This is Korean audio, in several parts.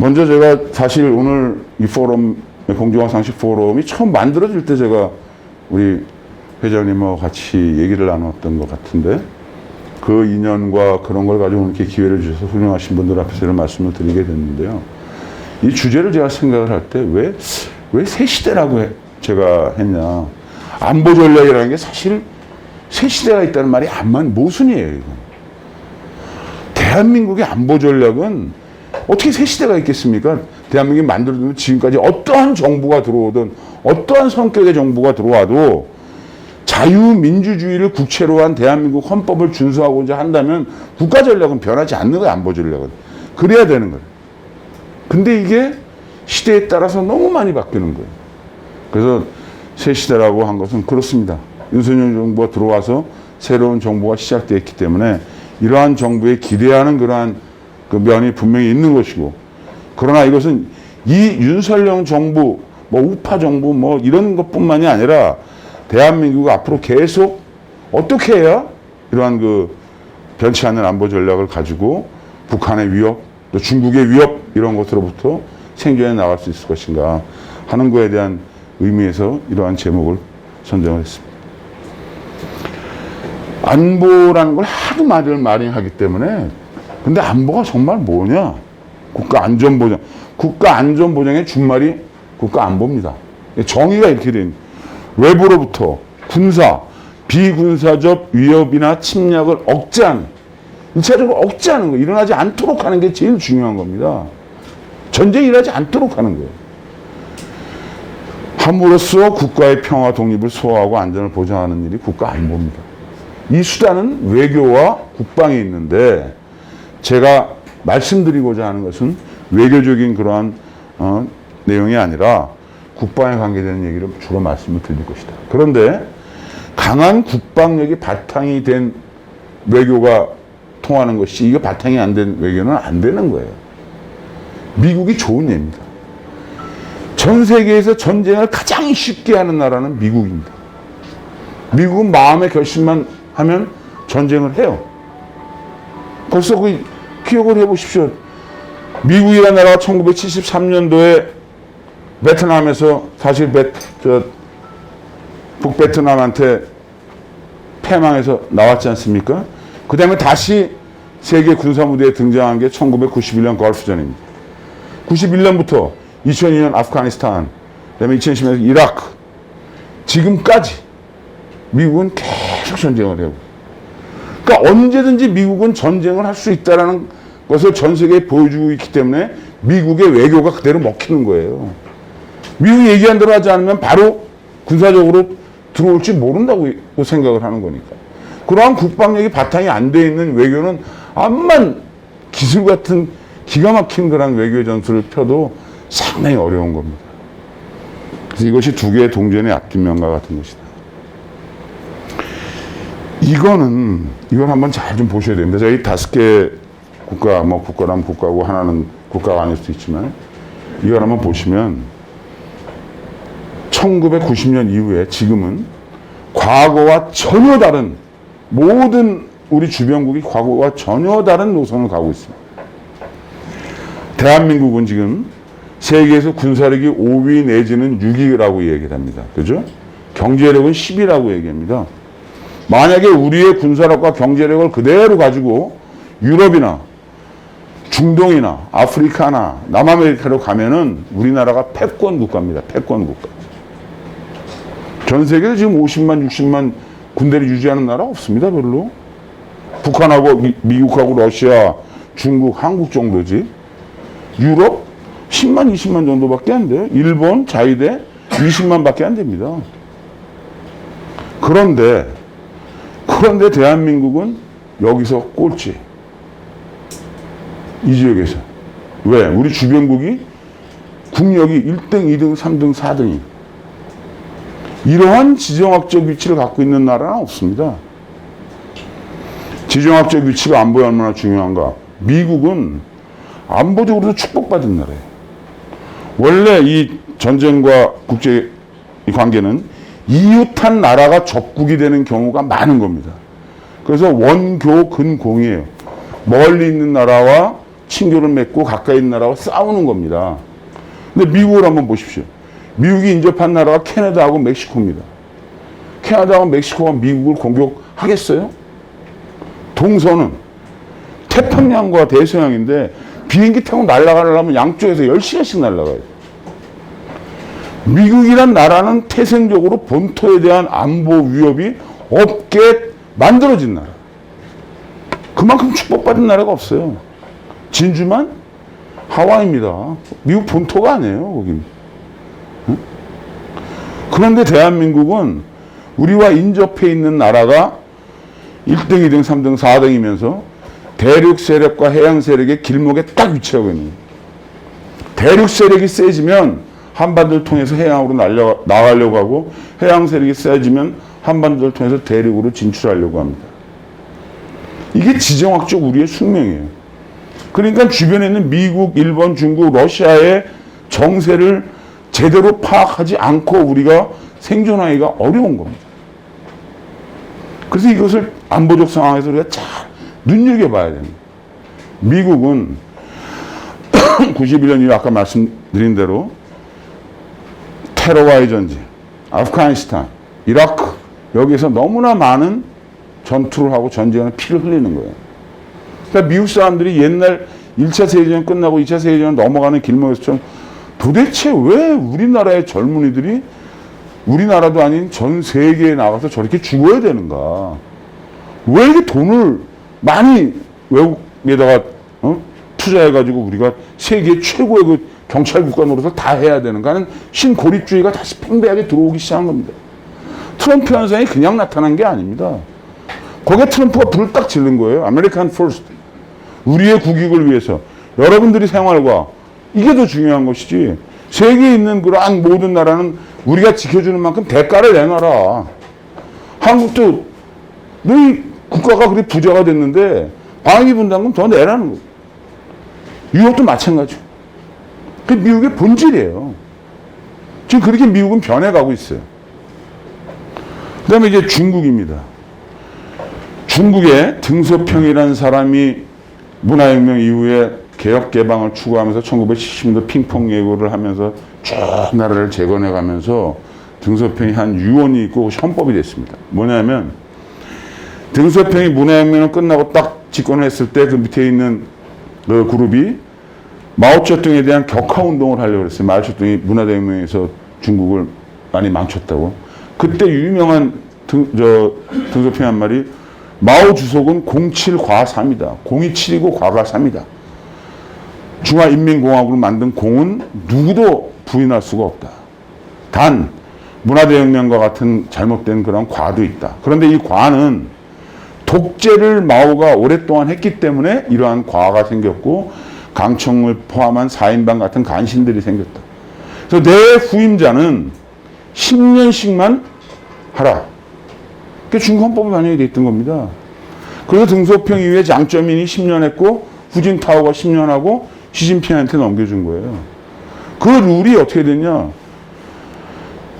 먼저 제가 사실 오늘 이 포럼, 공정화 상식 포럼이 처음 만들어질 때 제가 우리 회장님하고 같이 얘기를 나눴던 것 같은데, 그 인연과 그런 걸 가지고 이렇게 기회를 주셔서 훌륭하신 분들 앞에서 이런 말씀을 드리게 됐는데요. 이 주제를 제가 생각을 할 때 왜 새 시대라고 제가 했냐. 안보 전략이라는 게 사실 새 시대가 있다는 말이 암만 모순이에요. 이건. 대한민국의 안보 전략은 어떻게 새 시대가 있겠습니까? 대한민국이 만들어진 지금까지 어떠한 정부가 들어오든 어떠한 성격의 정부가 들어와도 자유민주주의를 국채로 한 대한민국 헌법을 준수하고자 한다면 국가 전략은 변하지 않는 거예요. 안보 전략은. 그래야 되는 거예요. 근데 이게 시대에 따라서 너무 많이 바뀌는 거예요. 그래서 새 시대라고 한 것은 그렇습니다. 윤석열 정부가 들어와서 새로운 정부가 시작되었기 때문에 이러한 정부에 기대하는 그러한 그 면이 분명히 있는 것이고, 그러나 이것은 이 윤석열 정부, 뭐 우파 정부 뭐 이런 것뿐만이 아니라 대한민국이 앞으로 계속 어떻게 해야 이러한 그 변치 않는 안보 전략을 가지고 북한의 위협, 또 중국의 위협 이런 것으로부터 생존해 나갈 수 있을 것인가 하는 거에 대한 의미에서 이러한 제목을 선정을 했습니다. 안보라는 걸 하도 말을 많이 하기 때문에, 근데 안보가 정말 뭐냐? 국가안전보장. 국가안전보장의 준말이 국가안보입니다. 정의가 이렇게 된, 외부로부터 군사, 비군사적 위협이나 침략을 억제하는, 1차적으로 억제하는 거, 일어나지 않도록 하는 게 제일 중요한 겁니다. 전쟁이 일어나지 않도록 하는 거예요. 함으로써 국가의 평화, 독립을 수호하고 안전을 보장하는 일이 국가안보입니다. 이 수단은 외교와 국방에 있는데, 제가 말씀드리고자 하는 것은 외교적인 그러한 내용이 아니라 국방에 관계되는 얘기를 주로 말씀을 드릴 것이다. 그런데 강한 국방력이 바탕이 된 외교가 통하는 것이, 이게 바탕이 안 된 외교는 안 되는 거예요. 미국이 좋은 예입니다. 전 세계에서 전쟁을 가장 쉽게 하는 나라는 미국입니다. 미국은 마음의 결심만 하면 전쟁을 해요. 벌써 그 기억을 해보십시오. 미국이라는 나라가 1973년도에 베트남에서 사실 북베트남한테 패망해서 나왔지 않습니까? 그 다음에 다시 세계 군사무대에 등장한 게 1991년 걸프전입니다. 91년부터 2002년 아프가니스탄, 그 다음에 2010년 이라크, 지금까지 미국은 계속 전쟁을 해요. 그러니까 언제든지 미국은 전쟁을 할 수 있다는 것을 전 세계에 보여주고 있기 때문에 미국의 외교가 그대로 먹히는 거예요. 미국이 얘기한 대로 하지 않으면 바로 군사적으로 들어올지 모른다고 생각을 하는 거니까. 그러한 국방력이 바탕이 안 돼 있는 외교는 암만 기술 같은 기가 막힌 그런 외교 전술을 펴도 상당히 어려운 겁니다. 그래서 이것이 두 개의 동전의 앞뒷면과 같은 것이다. 이걸 한번 잘 좀 보셔야 됩니다. 저희 5개 국가, 뭐 국가라면 국가고 하나는 국가가 아닐 수도 있지만, 이걸 한번 보시면 1990년 이후에 지금은 과거와 전혀 다른, 모든 우리 주변국이 과거와 전혀 다른 노선을 가고 있습니다. 대한민국은 지금 세계에서 군사력이 5위 내지는 6위라고 얘기를 합니다. 그죠? 경제력은 10위라고 얘기합니다. 만약에 우리의 군사력과 경제력을 그대로 가지고 유럽이나 중동이나 아프리카나 남아메리카로 가면은 우리나라가 패권 국가입니다. 패권 국가. 전 세계에 지금 50만, 60만 군대를 유지하는 나라 없습니다. 별로. 북한하고 미국하고 러시아, 중국, 한국 정도지. 유럽 10만, 20만 정도밖에 안 돼요. 일본, 자위대 20만 밖에 안 됩니다. 그런데 대한민국은 여기서 꼴찌. 이 지역에서. 왜? 우리 주변국이 국력이 1등, 2등, 3등, 4등이. 이러한 지정학적 위치를 갖고 있는 나라는 없습니다. 지정학적 위치가 안보에 얼마나 중요한가? 미국은 안보적으로도 축복받은 나라예요. 원래 이 전쟁과 국제 관계는 이웃한 나라가 적국이 되는 경우가 많은 겁니다. 그래서 원교근공이에요. 멀리 있는 나라와 친교를 맺고 가까이 있는 나라와 싸우는 겁니다. 근데 미국을 한번 보십시오. 미국이 인접한 나라가 캐나다하고 멕시코입니다. 캐나다하고 멕시코가 미국을 공격하겠어요? 동서는 태평양과 대서양인데 비행기 타고 날아가려면 양쪽에서 10시간씩 날아가요. 미국이란 나라는 태생적으로 본토에 대한 안보 위협이 없게 만들어진 나라. 그만큼 축복받은 나라가 없어요. 진주만 하와이입니다. 미국 본토가 아니에요, 거긴. 응? 그런데 대한민국은 우리와 인접해 있는 나라가 1등, 2등, 3등, 4등이면서 대륙 세력과 해양 세력의 길목에 딱 위치하고 있는 거예요. 대륙 세력이 세지면 한반도를 통해서 해양으로 나가려고 하고, 해양 세력이 세지면 한반도를 통해서 대륙으로 진출하려고 합니다. 이게 지정학적 우리의 숙명이에요. 그러니까 주변에 있는 미국, 일본, 중국, 러시아의 정세를 제대로 파악하지 않고 우리가 생존하기가 어려운 겁니다. 그래서 이것을 안보적 상황에서 우리가 잘 눈여겨봐야 됩니다. 미국은 91년 이후 아까 말씀드린 대로 테러와의 전쟁, 아프가니스탄, 이라크, 여기에서 너무나 많은 전투를 하고 전쟁을 피를 흘리는 거예요. 그러니까 미국 사람들이 옛날 1차 세계대전 끝나고 2차 세계대전 넘어가는 길목에서처럼 도대체 왜 우리나라의 젊은이들이 우리나라도 아닌 전 세계에 나가서 저렇게 죽어야 되는가? 왜 이렇게 돈을 많이 외국에다가 투자해가지고 우리가 세계 최고의 그 경찰 국가 노릇을 다 해야 되는가 하는 신고립주의가 다시 팽배하게 들어오기 시작한 겁니다. 트럼프 현상이 그냥 나타난 게 아닙니다. 거기에 트럼프가 불을 딱 지른 거예요. 아메리칸 퍼스트. 우리의 국익을 위해서 여러분들이 생활과 이게 더 중요한 것이지. 세계에 있는 그러한 모든 나라는 우리가 지켜주는 만큼 대가를 내놔라. 한국도 너희 국가가 그렇게 부자가 됐는데 방위 분담금 더 내라는 거예요. 유럽도 마찬가지고. 그게 미국의 본질이에요. 지금 그렇게 미국은 변해가고 있어요. 그 다음에 이제 중국입니다. 중국의 등소평이라는 사람이 문화혁명 이후에 개혁 개방을 추구하면서 1970년대 핑퐁 예고를 하면서 쭉 나라를 재건해가면서 등소평이 한 유언이 있고 헌법이 됐습니다. 뭐냐면 등소평이 문화혁명을 끝나고 딱 집권을 했을 때 그 밑에 있는 그 그룹이 마오쩌둥에 대한 격하운동을 하려고 했어요. 마오쩌둥이 문화대혁명에서 중국을 많이 망쳤다고. 그때 유명한 등소평 한 말이 마오 주석은 07과삼이다. 0이 7이고 과가 3이다. 중화인민공화국을 만든 공은 누구도 부인할 수가 없다. 단 문화대혁명과 같은 잘못된 그런 과도 있다. 그런데 이 과는 독재를 마오가 오랫동안 했기 때문에 이러한 과가 생겼고 강청을 포함한 4인방 같은 간신들이 생겼다. 그래서 내 후임자는 10년씩만 하라. 그게 중국 헌법에 반영이 돼 있던 겁니다. 그래서 등소평 이후에 장쩌민이 10년 했고 후진타오가 10년 하고 시진핑한테 넘겨준 거예요. 그 룰이 어떻게 됐냐.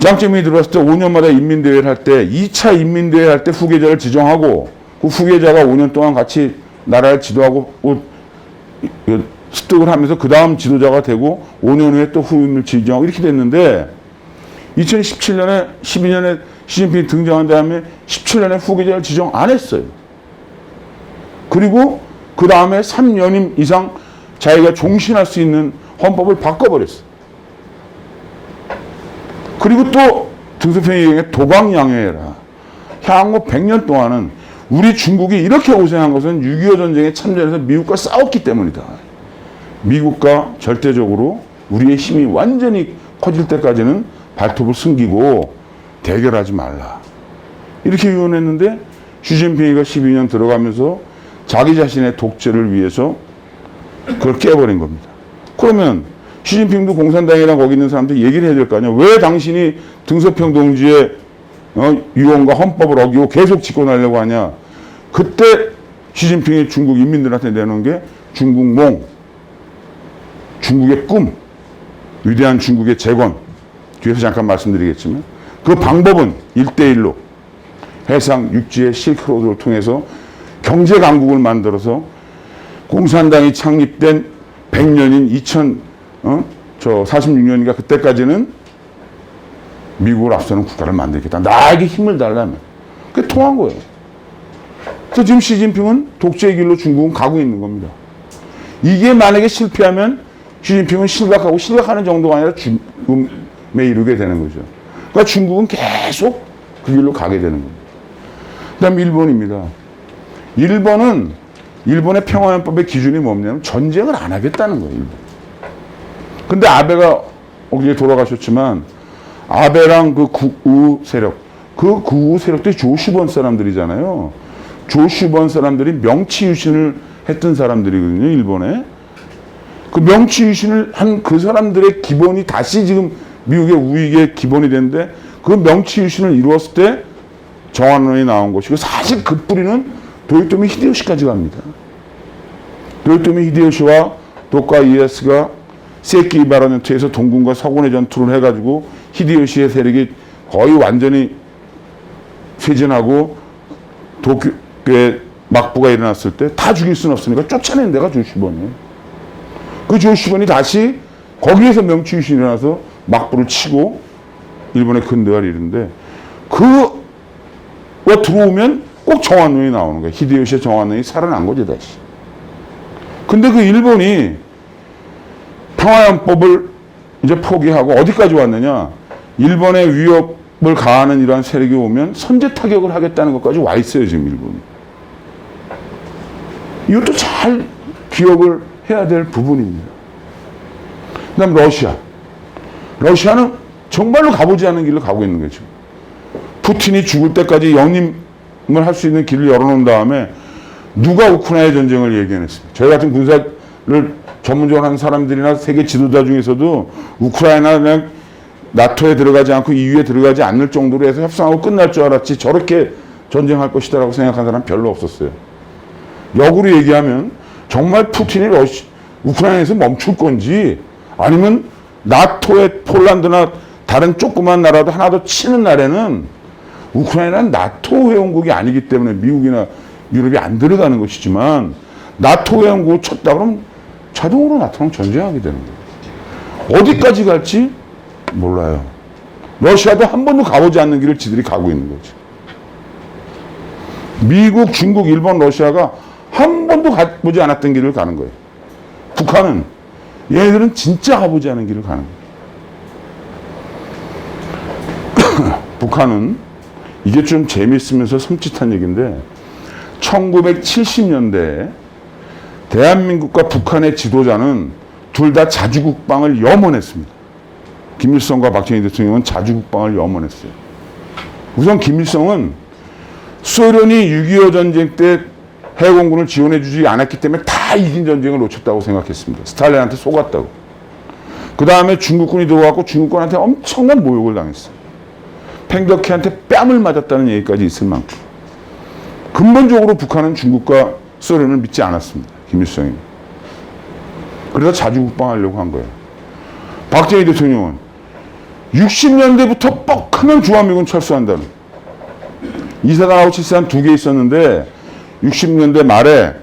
장쩌민이 들어왔을 때 5년마다 인민대회를 할 때 2차 인민대회 할 때 후계자를 지정하고 그 후계자가 5년 동안 같이 나라를 지도하고 습득을 하면서 그 다음 지도자가 되고 5년 후에 또 후임을 지정하고 이렇게 됐는데 2017년에 12년에 시진핑이 등장한 다음에 17년에 후계자를 지정 안 했어요. 그리고 그 다음에 3년 이상 자기가 종신할 수 있는 헌법을 바꿔버렸어요. 그리고 또 등소평이 얘기해 도광양해라. 향후 100년 동안은 우리 중국이 이렇게 고생한 것은 6.25 전쟁에 참전해서 미국과 싸웠기 때문이다. 미국과 절대적으로 우리의 힘이 완전히 커질 때까지는 발톱을 숨기고 대결하지 말라. 이렇게 유언했는데 시진핑이가 12년 들어가면서 자기 자신의 독재를 위해서 그걸 깨버린 겁니다. 그러면 시진핑도 공산당이랑 거기 있는 사람들 얘기를 해야 될 거 아니야. 왜 당신이 등소평 동지의 유언과 헌법을 어기고 계속 집권하려고 하냐. 그때 시진핑이 중국 인민들한테 내놓은 게 중국몽, 중국의 꿈, 위대한 중국의 재건. 뒤에서 잠깐 말씀드리겠지만 그 방법은 1대1로 해상, 육지의 실크로드를 통해서 경제 강국을 만들어서 공산당이 창립된 100년인 46년인가 그때까지는 미국을 앞서는 국가를 만들겠다. 나에게 힘을 달라면. 그게 통한 거예요. 그래서 지금 시진핑은 독재의 길로 중국은 가고 있는 겁니다. 이게 만약에 실패하면 시진핑은 실각하는 정도가 아니라 죽음에 이르게 되는 거죠. 그러니까 중국은 계속 그 길로 가게 되는 겁니다. 그 다음 일본입니다. 일본의 평화헌법의 기준이 뭐냐면 전쟁을 안 하겠다는 거예요. 일본. 근데 아베가 어제 돌아가셨지만 아베랑 그 구우 세력들이 조슈번 사람들이잖아요. 조슈번 사람들이 명치유신을 했던 사람들이거든요. 일본에. 그 명치유신을 한 그 사람들의 기본이 다시 지금 미국의 우익의 기본이 됐는데 그 명치유신을 이루었을 때 정한론이 나온 것이고 사실 그 뿌리는 도요토미 히데요시까지 갑니다. 도요토미 히데요시와 도카 이에야스가 세키 이바라네트에서 동군과 서군의 전투를 해가지고 히데요시의 세력이 거의 완전히 쇄진하고 도쿄에 막부가 일어났을 때 다 죽일 수는 없으니까 쫓아낸 데가 조슈번이에요. 그 조슈번이 다시 거기에서 명치유신이 일어나서 막부를 치고 일본의 근대화를 이루는데 그가 들어오면 꼭 정한론이 나오는 거예요. 히데요시의 정한론이 살아난 거죠, 다시. 근데 그 일본이 평화헌법을 이제 포기하고 어디까지 왔느냐? 일본의 위협을 가하는 이러한 세력이 오면 선제 타격을 하겠다는 것까지 와 있어요, 지금 일본이. 이것도 잘 기억을 해야 될 부분입니다. 그 다음 러시아는 정말로 가보지 않는 길로 가고 있는 거죠. 푸틴이 죽을 때까지 영임을 할 수 있는 길을 열어놓은 다음에 누가 우크라이나 전쟁을 예견했습니까? 저희 같은 군사를 전문적으로 하는 사람들이나 세계 지도자 중에서도 우크라이나 그냥 나토에 들어가지 않고 EU에 들어가지 않을 정도로 해서 협상하고 끝날 줄 알았지 저렇게 전쟁할 것이다라고 생각한 사람 별로 없었어요. 역으로 얘기하면 정말 푸틴이 우크라이나에서 멈출 건지 아니면 나토의 폴란드나 다른 조그만 나라도 하나 더 치는 날에는 우크라이나는 나토 회원국이 아니기 때문에 미국이나 유럽이 안 들어가는 것이지만 나토 회원국을 쳤다 그러면 자동으로 나토랑 전쟁하게 되는 거예요. 어디까지 갈지 몰라요. 러시아도 한 번도 가보지 않는 길을 지들이 가고 있는 거죠. 미국, 중국, 일본, 러시아가 한 번도 가보지 않았던 길을 가는 거예요. 북한은 얘네들은 진짜 가보지 않은 길을 가는 거예요. 북한은 이게 좀 재미있으면서 섬찟한 얘기인데 1970년대에 대한민국과 북한의 지도자는 둘 다 자주국방을 염원했습니다. 김일성과 박정희 대통령은 자주국방을 염원했어요. 우선 김일성은 소련이 6.25 전쟁 때 해공군을 지원해주지 않았기 때문에 다 이긴 전쟁을 놓쳤다고 생각했습니다. 스탈린한테 속았다고. 그 다음에 중국군이 들어왔고 중국군한테 엄청난 모욕을 당했어요. 팽덕회한테 뺨을 맞았다는 얘기까지 있을 만큼. 근본적으로 북한은 중국과 소련을 믿지 않았습니다. 김일성이. 그래서 자주국방하려고 한 거예요. 박정희 대통령은 60년대부터 뻑하면 주한미군 철수한다는. 2사단하고 7사단 두 개 있었는데 60년대 말에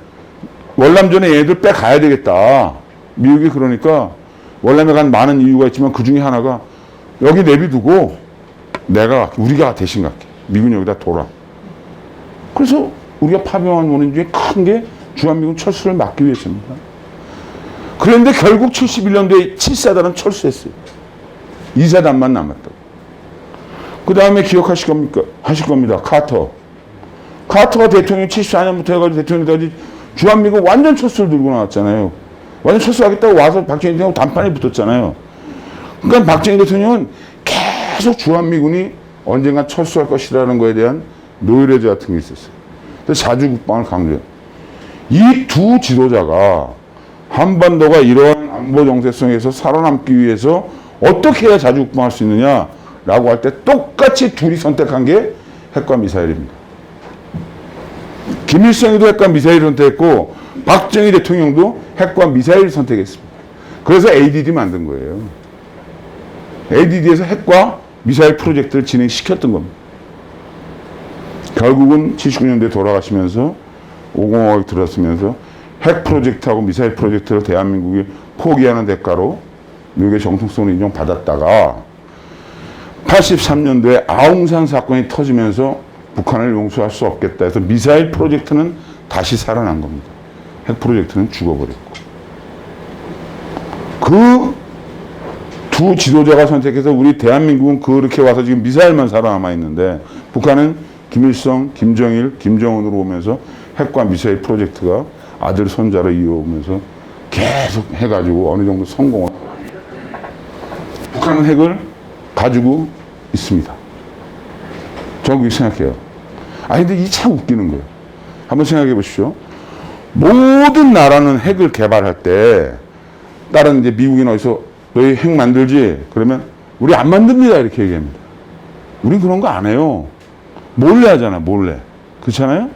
월남전에 얘네들 빼가야 되겠다. 미국이 그러니까 월남에 간 많은 이유가 있지만 그 중에 하나가 여기 내비두고 우리가 대신 갈게. 미군 여기다 둬라. 그래서 우리가 파병한 원인 중에 큰 게 주한미군 철수를 막기 위해서입니다. 그런데 결국 71년도에 7사단은 철수했어요. 2사단만 남았다고. 그 다음에 기억하실 겁니다. 카터가 대통령 74년부터 해가지고 대통령까지 주한미군 완전 철수를 들고 나왔잖아요. 완전 철수하겠다고 와서 박정희 대통령하고 단판에 붙었잖아요. 그러니까 박정희 대통령은 계속 주한미군이 언젠가 철수할 것이라는 거에 대한 노이로제 같은 게 있었어요. 그래서 자주국방을 강조해요. 이 두 지도자가 한반도가 이러한 안보 정체성에서 살아남기 위해서 어떻게 해야 자주국방할 수 있느냐라고 할 때 똑같이 둘이 선택한 게 핵과 미사일입니다. 김일성이도 핵과 미사일을 선택했고 박정희 대통령도 핵과 미사일을 선택했습니다. 그래서 ADD 만든 거예요. ADD에서 핵과 미사일 프로젝트를 진행시켰던 겁니다. 결국은 79년대에 돌아가시면서 5공화국이 들어서면서 핵 프로젝트하고 미사일 프로젝트를 대한민국이 포기하는 대가로 미국의 정통성을 인정받았다가 83년도에 아웅산 사건이 터지면서 북한을 용서할 수 없겠다 해서 미사일 프로젝트는 다시 살아난 겁니다. 핵 프로젝트는 죽어버렸고. 그 두 지도자가 선택해서 우리 대한민국은 그렇게 와서 지금 미사일만 살아남아 있는데 북한은 김일성, 김정일, 김정은으로 오면서 핵과 미사일 프로젝트가 아들, 손자로 이어오면서 계속 해가지고 어느 정도 성공을. 북한은 핵을 가지고 있습니다. 저는 그렇게 생각해요. 근데 이게 참 웃기는 거예요. 한번 생각해 보십시오. 모든 나라는 핵을 개발할 때, 다른 이제 미국이나 어디서 너희 핵 만들지? 그러면 우리 안 만듭니다. 이렇게 얘기합니다. 우린 그런 거 안 해요. 몰래 하잖아, 몰래. 그렇잖아요?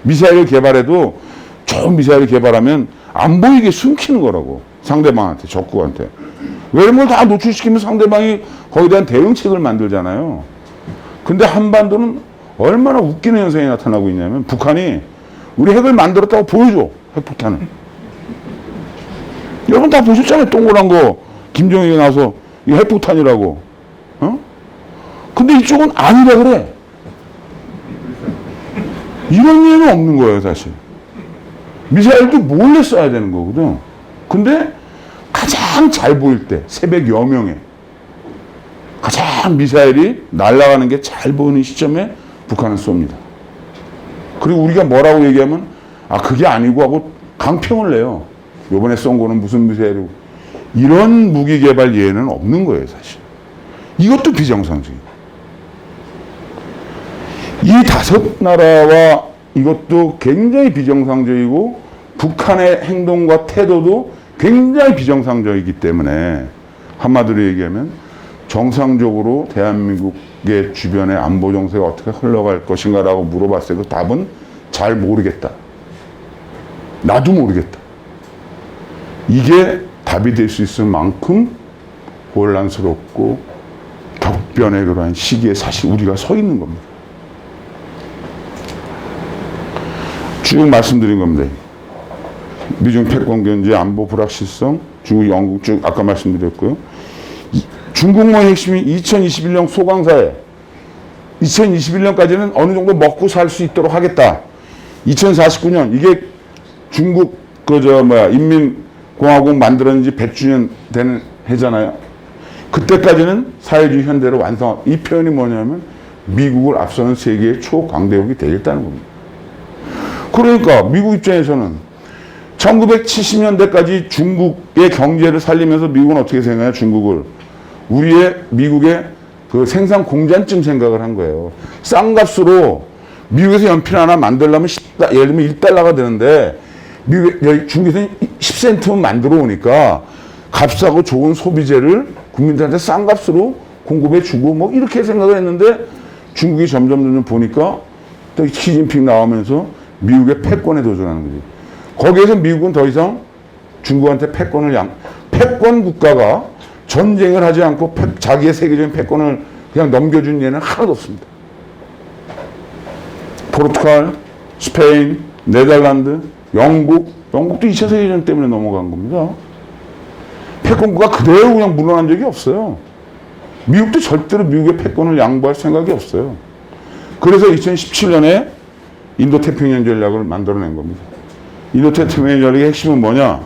미사일을 개발해도 좋은 미사일을 개발하면 안 보이게 숨기는 거라고. 상대방한테, 적국한테. 이런 걸 다 노출시키면 상대방이 거기에 대한 대응책을 만들잖아요. 근데 한반도는 얼마나 웃기는 현상이 나타나고 있냐면 북한이 우리 핵을 만들었다고 보여줘. 핵폭탄을. 여러분 다 보셨잖아요. 동그란 거. 김정일이 나와서 이거 핵폭탄이라고. 근데 이쪽은 아니라 그래. 이런 예는 없는 거예요, 사실. 미사일도 몰래 쏴야 되는 거거든. 근데 가장 잘 보일 때, 새벽 여명에 가장 미사일이 날아가는 게 잘 보이는 시점에 북한은 쏩니다. 그리고 우리가 뭐라고 얘기하면 그게 아니고 하고 강평을 내요. 요번에 쏜 거는 무슨 미사일이고. 이런 무기 개발 예는 없는 거예요, 사실. 이것도 비정상적이고. 이 다섯 나라와 이것도 굉장히 비정상적이고 북한의 행동과 태도도 굉장히 비정상적이기 때문에 한마디로 얘기하면 정상적으로 대한민국의 주변의 안보 정세가 어떻게 흘러갈 것인가라고 물어봤을 때 그 답은 잘 모르겠다. 나도 모르겠다. 이게 답이 될 수 있을 만큼 혼란스럽고 격변의 그러한 시기에 사실 우리가 서 있는 겁니다. 쭉 말씀드린 겁니다. 미중 패권 견제, 안보 불확실성, 중국, 영국 쭉 아까 말씀드렸고요. 중국의 핵심이 2021년 소강사회, 2021년까지는 어느 정도 먹고 살 수 있도록 하겠다. 2049년 이게 중국 인민공화국 만들어진 지 100주년 되는 해잖아요. 그때까지는 사회주의 현대로 완성. 이 표현이 뭐냐면 미국을 앞서는 세계의 초강대국이 되겠다는 겁니다. 그러니까 미국 입장에서는 1970년대까지 중국의 경제를 살리면서 미국은 어떻게 생각해요? 중국을. 미국의 그 생산 공장쯤 생각을 한 거예요. 싼 값으로 미국에서 연필 하나 만들려면 예를 들면 1달러가 되는데 중국에서는 10센트만 만들어 오니까 값싸고 좋은 소비재를 국민들한테 싼 값으로 공급해 주고 뭐 이렇게 생각을 했는데 중국이 점점 보니까 또 시진핑 나오면서 미국의 패권에 도전하는 거지. 거기에서 미국은 더 이상 중국한테 패권 국가가 전쟁을 하지 않고 자기의 세계적인 패권을 그냥 넘겨준 예는 하나도 없습니다. 포르투갈, 스페인, 네덜란드, 영국도 2차 세계대전 때문에 넘어간 겁니다. 패권 국가 그대로 그냥 물러난 적이 없어요. 미국도 절대로 미국의 패권을 양보할 생각이 없어요. 그래서 2017년에 인도태평양 전략을 만들어낸 겁니다. 인도태평양 전략의 핵심은 뭐냐?